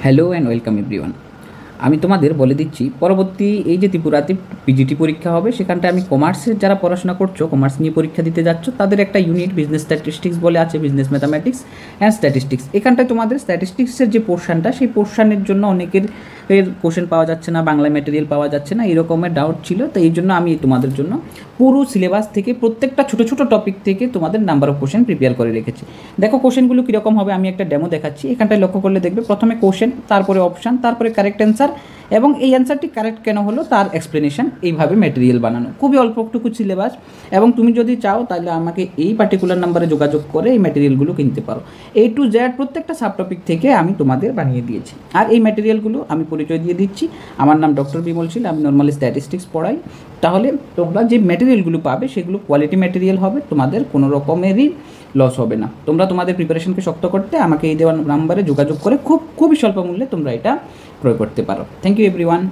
Hello and welcome everyone. আমি তোমাদের বলে দিচ্ছি, পরবর্তী এই যে ত্রিপুরাতে পিজিটি পরীক্ষা হবে, সেখানটায় আমি কমার্সের যারা পড়াশোনা করছো, কমার্স নিয়ে পরীক্ষা দিতে যাচ্ছ, তাদের একটা ইউনিট বিজনেস স্ট্যাটিস্টিক্স বলে আছে, বিজনেস ম্যাথামেটিক্স অ্যান্ড স্ট্যাটিস্টিক্স। এখানটায় তোমাদের স্ট্যাটিস্টিক্সের যে পোর্শনটা, সেই পোর্শনের জন্য অনেকের কোশ্চেন পাওয়া যাচ্ছে না, বাংলা ম্যাটেরিয়াল পাওয়া যাচ্ছে না, এরকমের ডাউট ছিল। তো এই জন্য আমি তোমাদের জন্য পুরো সিলেবাস থেকে প্রত্যেকটা ছোটো ছোটো টপিক থেকে তোমাদের নাম্বার অফ কোশ্চেন প্রিপেয়ার করে রেখেছি। দেখো কোশ্চেনগুলো কীরকম হবে, আমি একটা ডেমো দেখাচ্ছি। এখানটায় লক্ষ্য করলে দেখবে প্রথমে কোশ্চেন, তারপরে অপশান, তারপরে কারেক্ট অ্যান্সার, এবং এই অ্যান্সারটি কারেক্ট কেন হলো তার এক্সপ্লেনেশন। এইভাবে ম্যাটেরিয়াল বানানো, খুবই অল্পটুকু সিলেবাস। এবং তুমি যদি চাও তাহলে আমাকে এই পার্টিকুলার নাম্বারে যোগাযোগ করে এই ম্যাটেরিয়ালগুলো কিনতে পারো। A to Z প্রত্যেকটা সাব টপিক থেকে আমি তোমাদের বানিয়ে দিয়েছি। আর এই ম্যাটেরিয়ালগুলো আমি পরিচয় দিয়ে দিচ্ছি, আমার নাম ডক্টর বিমল শীল, আমি নর্মালি স্ট্যাটিস্টিক্স পড়াই। তাহলে তোমরা যে ম্যাটেরিয়ালগুলো পাবে সেগুলো কোয়ালিটি ম্যাটেরিয়াল হবে, তোমাদের কোনো রকমেরই লস হবে না। তোমরা তোমাদের প্রিপারেশনকে শক্ত করতে আমাকে এই দেওয়া নাম্বারে যোগাযোগ করে খুবই স্বল্প মূল্যে তোমরা এটা ক্রয় করতে পারো। Thank you everyone.